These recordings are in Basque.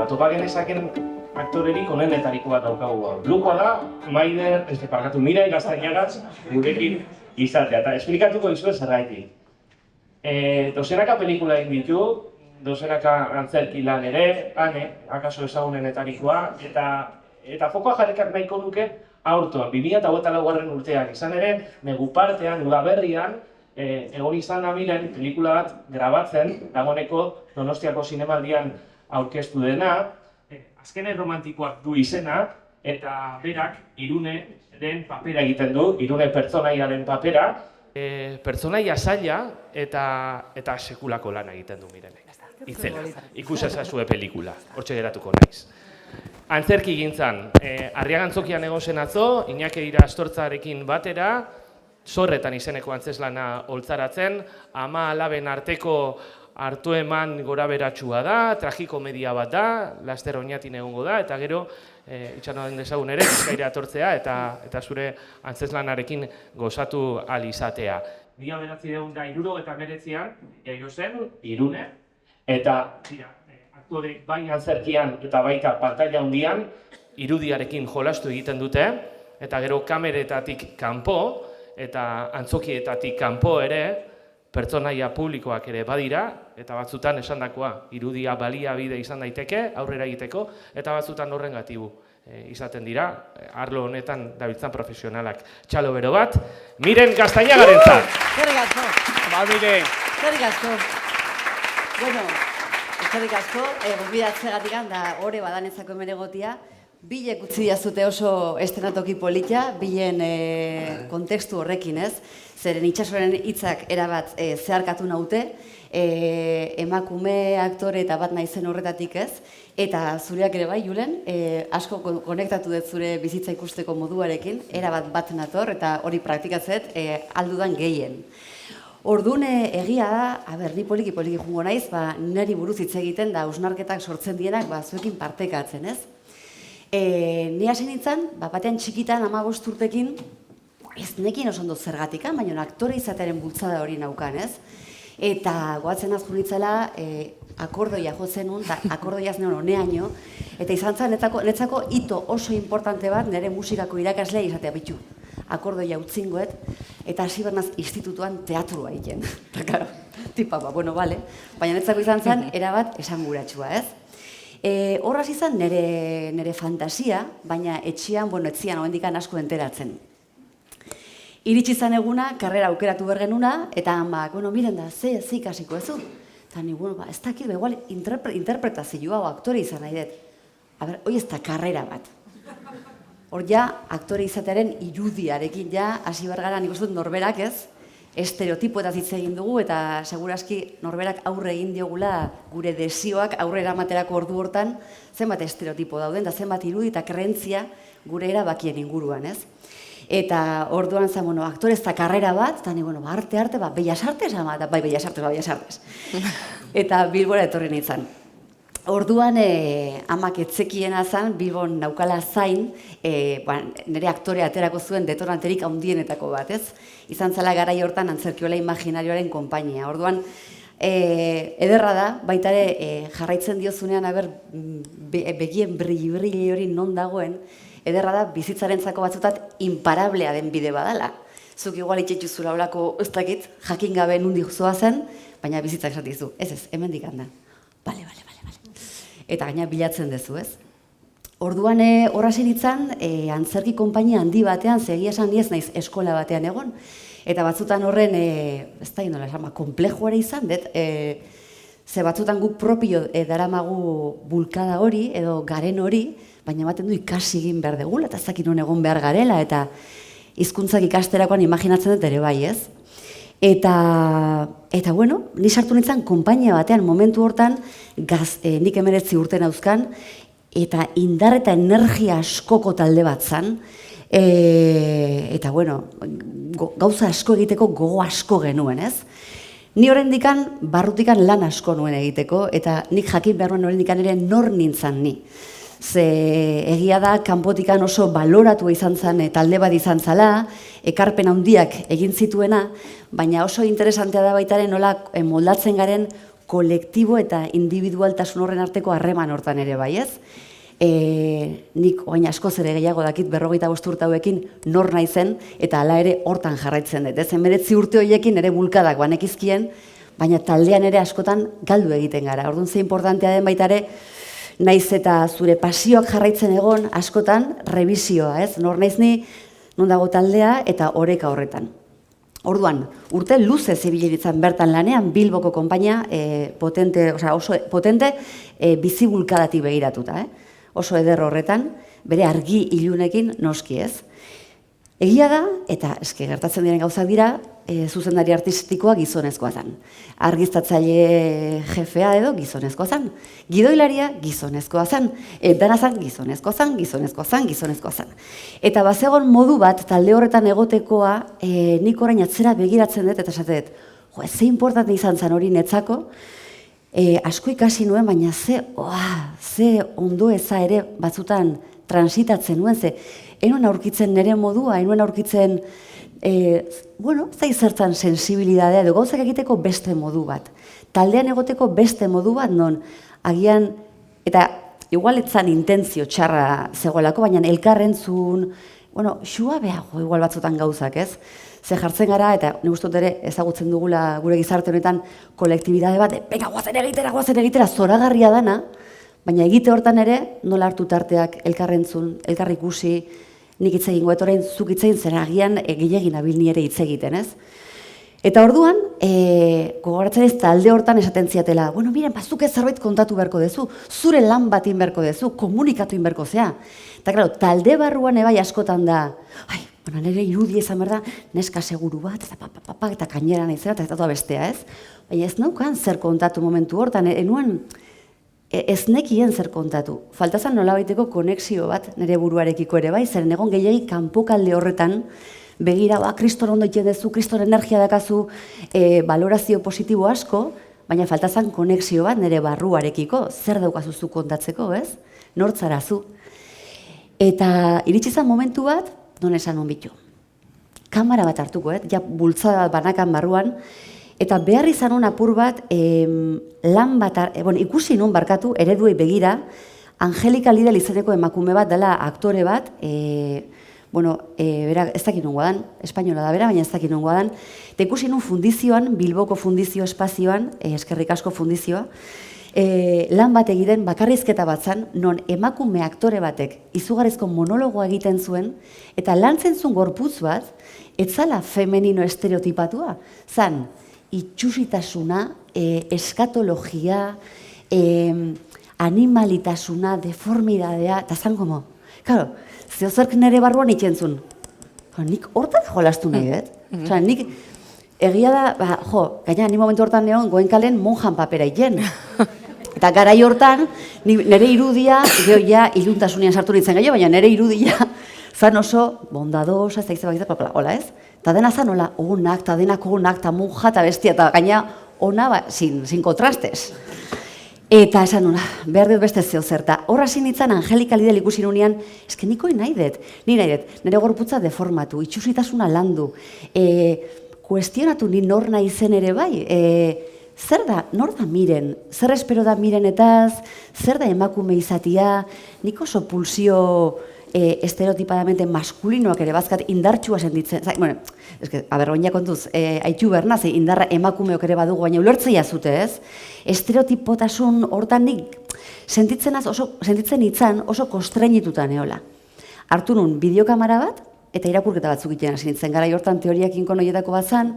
pelikula. Topa genezaken aktorerik onenetariko bat daukagu. Lujoa da, Maider, Mirai Gaztainagaz, gurekin izatea. Eta esplikatuko dizuet zergaitik. Dozenaka pelikula egin ditu, dozenaka antzerki lan ere, akaso ezagunenetarikoa, eta fokoa jarrikak nahiko nuke aurtoan, 2024 urtean izan ere, negu partean, udaberrian, egon izan nabilen pelikula bat grabatzen, dagoeneko Donostiako Zinemaldian aurkeztu dena, azkenen romantikoak du izena, eta berak Iruneren papera egiten du, Irune pertsonaiaren papera, pertsonaia zaila eta sekulako lana egiten du Mirenek. Itzela, ikusezazue pelikula, hortxe geratuko naiz. Antzerki gintzan, Arriagantzokian egon zen atzo, Iñaki Astortzarekin batera, Zorretan izeneko antzeslana holtzaratzen, ama alaben arteko hartu eman gora beratsua da, tragikomedia bat da, laster oinatin egongo da, eta gero, itxano den dezagun ere, Bizkaira atortzea eta zure antzeslanarekin gozatu ahal izatea. 1979an, jaio zen, Irune, eta aktore bai antzerkian eta baita pantaila handian, irudiarekin jolastu egiten dute, eta gero kameretatik kanpo, eta antzokietatik kanpo ere, pertsonaia publikoak ere badira, eta batzutan esandakoa, irudia baliabide izan daiteke, aurrera egiteko, eta batzutan horren gatibu izaten dira, arlo honetan dabiltzan profesionalak. Txalo bero bat, Miren Gaztainagarentzat! Eskerrik asko! Ba, Miren! Eskerrik asko! Bueno, eskerrik asko, gonbidatzeagatik da ore badanezako hemen egotia, bilek utzi diazute oso estenatoki polita, bilen kontekstu horrekin, ez? Zeren itxasoren hitzak erabat zeharkatu naute, emakume, aktore eta bat naizen horretatik ez, eta zureak ere bai, Julen, asko konektatu dut zure bizitza ikusteko moduarekin, erabat bat nator, eta hori praktikatzet aldudan gehien. Orduan egia da, ni poliki jungo naiz, niri buruz hitz egiten da hausnarketak sortzen dienak zuekin partekatzen, ez? Ni hasi nintzen, batean txikitan 15 urtekin, ez nekin oso ondo zergatik, baina aktore izatearen bultzada hori naukan, ez? Eta goatzen azku nintzela, akordoia jotzen nun, eta akordoiaz neon honeaino, eta izan zen netzako hito oso importante bat nire musikako irakaslea izatea bitu. Akordoia utzingoet, eta hasi bernaz institutuan teatrua egiten. Eta karo, tipa, bueno, bale, baina netzako izan zen, erabat esanguratsua, ez? Horraz izan nire fantasia, baina etxian, etzian hoendikan asko enteratzen. Iritsi izan eguna, karrera aukeratu bergenuna, eta amak, miren da, ze ikasiko ezu? Eta ni, ez dakit, igual interpretazioa o aktore izan nahi dut. Hoi ez da karrera bat. Hor ja, aktore izatearen irudiarekin ja, hasi bergara nik uste dut norberak ez, estereotipoetaz hitz egin dugu, eta seguraski norberak aurre egin diogula gure desioak aurre eramaterako ordu hortan, zenbat estereotipo dauden, da zenbat irudi eta krentzia gure erabakien inguruan, ez? Eta orduan zen, aktore ez da karrera bat, eta ni, arte, Bellas Artes, eta bai, Bellas Artes. Eta Bilbora etorri nintzen. Orduan, amak etzekiena zen, Bilbon naukala zain, nire aktore aterako zuen detonanterik handienetako bat, ez? Izan zela garai hortan antzerkiola imaginarioaren konpainia. Orduan, ederra da, baita ere jarraitzen diozunean, begien brilli hori non dagoen, ederra da, bizitzarentzako batzutat imparablea den bide badala. Zuk igual itxetxuzula olako ez dakit, jakin gabe nundi zoa zen, baina bizitzak esatizu. Ez, hemendik handa. Bale. Eta gaina bilatzen dezu, ez? Orduan horra zenitzen, antzerki konpainia handi batean, zegia esan niez naiz eskola batean egon, eta batzutan horren, ez da inola esan, komplejoare izan, ze batzutan guk propio daramagu bulkada hori, edo garen hori, baina ematen du ikasi egin behar degula, eta ez dakit non egon behar garela, eta hizkuntzak ikasterakoan imaginatzen dut ere bai, ez? Eta bueno, ni sartu nintzen konpainia batean momentu hortan, nik 19 urte nauzkan, eta indar eta energia askoko talde bat zan, eta bueno, gauza asko egiteko gogo asko genuen, ez? Ni oraindikan barrutikan lan asko nuen egiteko, eta nik jakin behar nuen oraindikan ere nor nintzen ni. Ze egia da, kanpotikan oso baloratua izan zen, talde bat izan zala, ekarpen handiak egin zituena, baina oso interesantea da baitaren nola moldatzen garen kolektibo eta individualtasun horren arteko harreman hortan ere bai, ez? Nik oain askoz ere gehiago dakit 45 urte hauekin nor naizen eta hala ere hortan jarraitzen dut, ez? 19 urte horiekin ere bulkadak banekizkien, baina taldean ere askotan galdu egiten gara. Orduan ze importantea den baita ere, naiz eta zure pasioak jarraitzen egon askotan revisioa, ez? Nor naiz ni, non dago taldea eta oreka horretan. Orduan, urte luze zibiliritzen bertan lanean Bilboko konpainia oso potente bizibulkadatik begiratuta, oso eder horretan, bere argi ilunekin noski ez. Egia da, eta eske gertatzen diren gauzak dira, zuzendari artistikoa gizonezkoa zen. Argiztatzaile jefea edo gizonezkoa zen. Gidoilaria gizonezkoa zen. Dana zen gizonezkoa zen. Eta bazegon modu bat talde horretan egotekoa nik orain atzera begiratzen dut eta esatet, ze importante izan zen hori netzako, asko ikasi nuen, baina ze ondo eza ere batzutan transitatzen nuen, enuen aurkitzen nire modua, enuen aurkitzen, zertan sensibilidadea edo gauzak egiteko beste modu bat. Taldean egoteko beste modu bat non, agian, eta igual etzan intentzio txarra zegoelako, baina elkarrentzun, suabeago igual batzutan gauzak, ez? Ze jartzen gara, eta nik uste dut ere ezagutzen dugula gure gizarte honetan kolektibidade bat, venga, guazen egitera, zoragarria dana, baina egite hortan ere, nola hartu tarteak elkarrentzun, elkar ikusi, nik hitz egingo, eta orain zuk hitz egin zen agian gehiagin abil ni ere hitz egiten, ez? Eta orduan, gogoratzen ez talde hortan esaten ziatela, miren, zuk ez zerbait kontatu beharko dezu, zure lan batin beharko dezu, komunikatu inberko zea. Eta, klaro, talde barruan ebai askotan da, nire irudi izan behar da, neska seguru bat, eta kainera naizera, eta bestea, ez? Baina ez naukan zer kontatu momentu hortan, ez nekien zer kontatu. Faltazan nolabaiteko konexio bat nire buruarekiko ere bai, zeren egon gehiagik kanpokalde horretan, begira, kriston ondo iten dezu, kriston energia dakazu, valorazio positibo asko, baina faltazan konexio bat nire barruarekiko, zer daukazuzu kontatzeko, ez? Nortzarazu. Eta iritsi zen momentu bat, non esan hon bitu. Kamera bat hartuko, ja bultzada bat banakan barruan, eta behar izan hon apur bat, lan bat, ikusi nun barkatu, ereduei begira, Angelika Lidl izeneko emakume bat dela aktore bat, bera ez dakit nungoa dan, espainola da bera, baina ez dakit nungoa dan, eta ikusi nun fundizioan, Bilboko fundizio espazioan, eskerrik asko fundizioa, lan bat egiten bakarrizketa bat zan, non emakume aktore batek izugarrizko monologoa egiten zuen, eta lantzen zuen gorputz bat, etzala femenino estereotipatua, zan, itxusitasuna, eskatologia, animalitasuna, deformidadea, eta zan como, claro, zeozerk nire barruan ikentzun, nik hortan jolastu nahi dut, nik egia da, gaina ni momentu hortan neon Goenkalen monjan papera iten. Eta garai hortan, nire irudia, ja iluntasunean sartu nintzen gehiago, baina nire irudia zan oso bondadosa, hola ez? Eta dena zan hola, onak, eta denak onak, eta monja, eta bestia, eta gaina ona, sin kontrastes. Eta esan nuna, behar dut beste zeo zerta. Horra zinitzen Angelika Lidl ikusi nunean, eske nikoi nahi dut, nire gorputza deformatu, itxusitasuna landu, kuestionatu ni nor nahi zen ere bai, zer da, nor da miren, zer espero da mirenetaz, zer da emakume izatia, nik oso pulsio estereotipadamente maskulinoak ere bazkat indartsua sentitzen, aberroina kontuz, haitu bernaz, indarra emakumeok ere badugu, baina ulertzea zute ez, estereotipotasun hortan nik sentitzen itzan oso konstreñituta neola. Hartu nun bideokamera bat, eta irakurketa batzuk egiten hasi nintzen, garai hortan teoriak inkonoietako bat zan,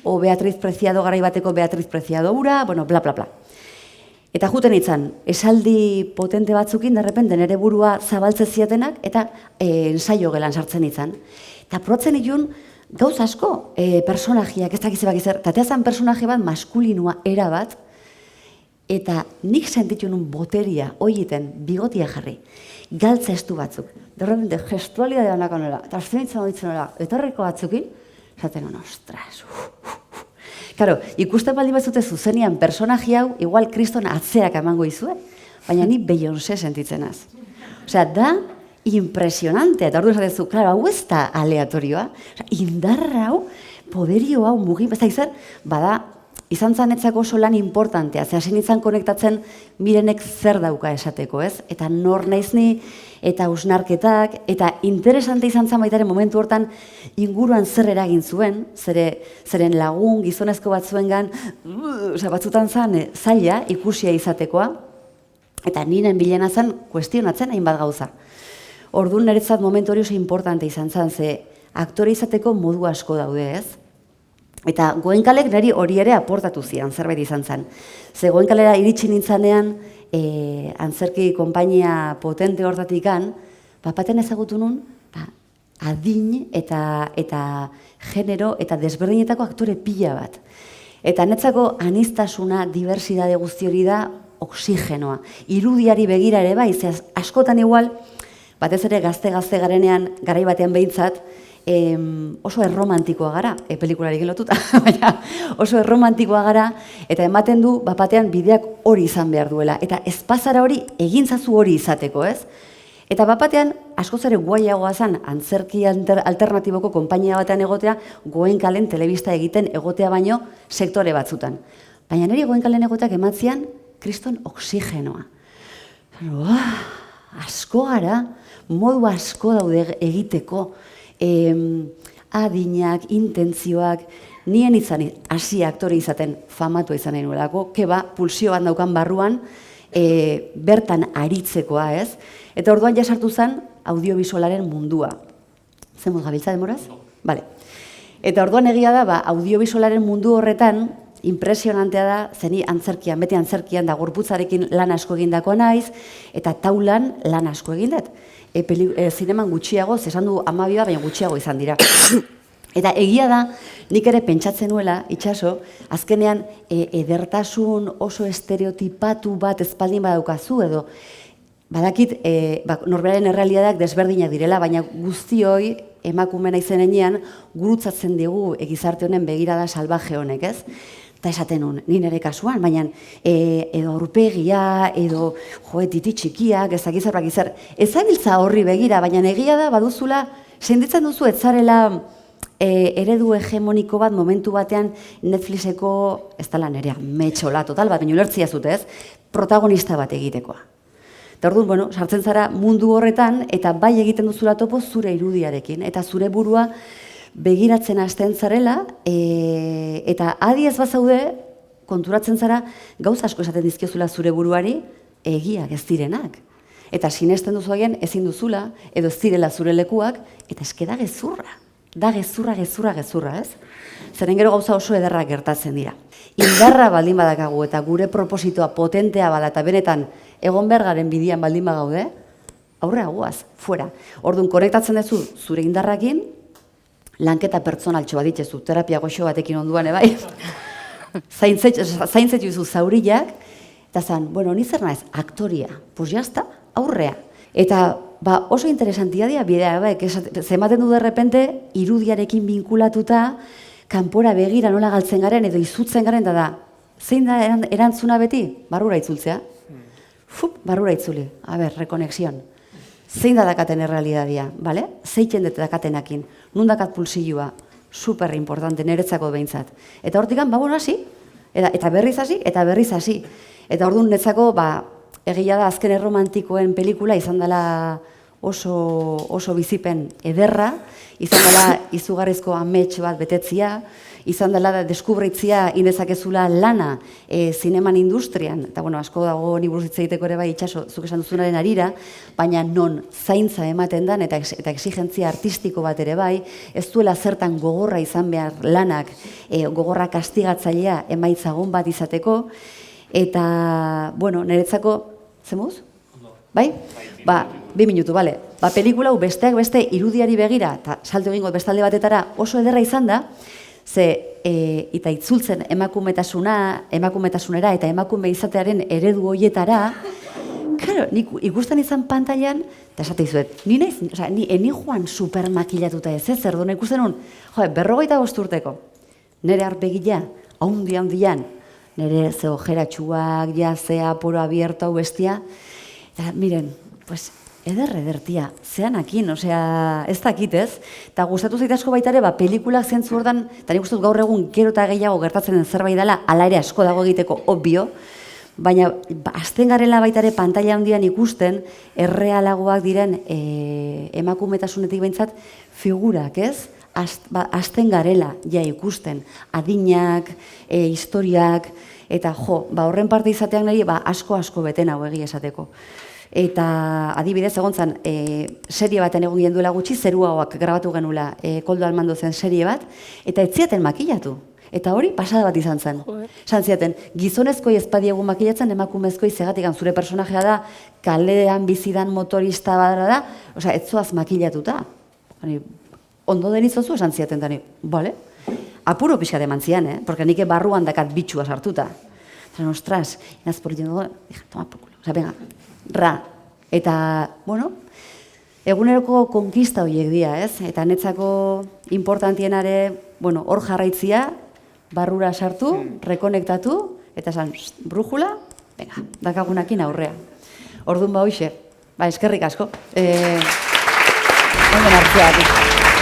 o Beatriz Preciado garai bateko Beatriz Preciado ura, bla, bla, bla. Eta juten nintzen, esaldi potente batzukin, derrepente nire burua zabaltze ziatenak, eta ensaio gelan sartzen nintzen. Eta protzen itun, gauz asko, personajiak, ez dakizebak izan, eta teazan personaje bat maskulinua era bat, eta nik sentitu nun boteria, oieten, bigotia jarri, galtza estu batzuk. Derrepente, gestualidadea honako nola, eta zenitzen horitzen nola, etorriko batzukin, zaten hon, ostras, Karo, ikusten baldin batzute zuzenian personaji hau, igual kriston atzerak emango izue, baina ni Beyoncé sentitzenaz. Osea, da impresionante, eta orduan esatezu, klaro, hau ez da aleatorioa, indarra hau, poderio hau mugin, ez da izan, bada, izan zanetzako oso lan importantea, ze hasi nintzen konektatzen Mirenek zer dauka esateko, ez? Eta nor naiz ni, eta hausnarketak, eta interesante izan zen baitaren momentu hortan inguruan zer eragin zuen, zeren lagun gizonezko batzuengan, batzutan zen zaila ikusia izatekoa, eta ninen bilena zen kuestionatzen hainbat gauza. Orduan niretzat momentu hori oso importante izan zen, ze aktore izateko modu asko daude, ez? Eta Goenkalek niri hori ere aportatu zian, zerbait izan zen. Ze Goenkalera iritsi nintzanean, antzerki konpainia potente hortatikan, bapaten ezagutu nun, adin eta genero eta desberdinetako aktore pila bat. Eta netzako aniztasuna, diversidade guzti hori da oxigenoa. Irudiari begira ere bai, ze askotan igual, batez ere gazte garenean, garai batean behintzat, oso erromantikoa gara, pelikularekin lotuta, baina oso erromantikoa gara, eta ematen du, bapatean bideak hori izan behar duela, eta ezpazara hori egintzazu hori izateko, ez? Eta bapatean, askoz ere guaiagoa zen, antzerki alternatiboko konpainia batean egotea, Goenkalen telebista egiten egotea baino sektore batzutan. Baina niri Goenkalen egoteak ematzian, kriston oxigenoa. Asko gara, modu asko daude egiteko, adinak, intentzioak, nien izan hasi aktore izaten famatua izan nahi nuelako, keba, pulsio bat daukan barruan, bertan aritzekoa, ez? Eta orduan jasartu zen audiovisualaren mundua. Zemuz gabiltza demoraz? Bale. Eta orduan egia da, audiovisualaren mundu horretan, impresionantea da, zeni antzerkian, beti antzerkian da gorputzarekin lan asko egindakoa naiz, eta taulan lan asko egindat. Zineman gutxiago, esan du 12, baina gutxiago izan dira. Eta egia da, nik ere pentsatzen nuela, itxaso, azkenean edertasun oso estereotipatu bat ezpaldin badaukazu edo, badakit norberaren errealitateak desberdinak direla, baina guztioi emakumena izenean gurutzatzen digu gizarte honen begirada salvaje honek, ez? Eta esaten nun, ni nire kasuan, baina edo aurpegia, edo titi txikiak, ezagizarrak izar, ezabiltza horri begira, baina egia da, baduzula, senditzen duzu etzarela eredu hegemoniko bat momentu batean Netflixeko, ez dela nerea, metxola total bat, baina ulertzia zute ez, protagonista bat egitekoa. Eta orduan, bueno, sartzen zara mundu horretan, eta bai egiten duzula topo zure irudiarekin, eta zure burua begiratzen hasten zarela, eta adi ez bazaude, konturatzen zara, gauza asko esaten dizkiozula zure buruari, egiak ez direnak. Eta sinesten duzu agian ezin duzula, edo ez direla zure lekuak, eta eske da gezurra. Da gezurra, ez? Zeren gero gauza oso ederra gertatzen dira. Indarra baldin badakagu eta gure propositoa potentea bada eta benetan egon bergaren bidian baldin bagaude, aurrera guaz, fuera. Orduan, konektatzen duzu zure indarrakin, lanketa pertsonaltxo bat ditzezu, terapia goxo batekin onduan, bai? Zaintzetzu duzu zauriak, eta zan, bueno, ni zer naiz, aktoria, pues jazta, aurrea. Eta oso interesantia dira bidea, zematen du derrepente, irudiarekin binkulatuta, kanpora begira nola galtzen garen edo izutzen garen, da, zein da erantzuna beti? Barrura itzultzea. Barrura itzuli, rekonexion. Zein da dakaten errealitatea, bale? Zeitzen dut dakatenakin, nun dakat pulsilua, super importante, niretzako behintzat. Eta hortikan, hasi, eta berriz hasi, Eta orduan netzako, egia da azken erromantikoen pelikula izan dela oso bizipen ederra, izan dela izugarrizko amets bat betetzia, izan dela deskubritzia inezakezula lana zineman industrian, eta asko dago ni buruz hitz egiteko ere bai itxaso, zuk esan duzunaren arira, baina non zaintza ematen dan eta exigentzia artistiko bat ere bai, ez duela zertan gogorra izan behar lanak, gogorra kastigatzailea emaitzagon bat izateko, eta, niretzako, zemuz? Bai? 2 minutu, bale. Pelikula hau besteak beste irudiari begira, eta salto egingo bestalde batetara oso ederra izan da, eta itzultzen emakumetasunera eta emakume izatearen eredu hoietara, nik ikusten izan pantailan, eta esate izuet, ni joan supermakilatuta ez, zer duen ikusten nun, 45 urteko, nire arpegila, haundian, nire ze ojeratxuak, ze aporo abierto hau bestia, eta miren, edertia, zeanakin, osea, ez dakit ez, eta gustatu zait asko baita ere, pelikulak zentzu ordan, eta nik uste dut gaur egun gero eta gehiago gertatzen den zerbait dela, hala ere asko dago egiteko, obvio, baina hasten garela baita ere pantaila handian ikusten, errealagoak diren emakumetasunetik behintzat figurak, ez? Hasten garela ja ikusten, adinak, historiak, eta horren parte izateak niri asko beten hau egia esateko. Eta adibidez egon zen, serie baten egon gien duela gutxi, Zeruagoak grabatu genula Koldo Almando zen serie bat, eta ez ziaten makillatu. Eta hori pasada bat izan zen. Esan ziaten, gizonezkoi ez badiegu makillatzen, emakumezkoi zegatikan zure personajea da, kalean bizidan motorista badara da, osea, ez zoaz makillatuta. Ondo denizozu esan ziaten dani, bale? Apuro pixkat eman zian, porque nik barruan dakat bitxua sartuta. Eta, ostras, inaz por dugu, toma por culo, osea, venga, ra. Eta, bueno, eguneroko konkista horiek dira, ez? Eta netzako importantienare, bueno, hor jarraitzia, barrura sartu, rekonektatu, eta esan, brújula, venga, dakagunakin aurrea. Orduan hoxe, eskerrik asko. Ondo nartzeak.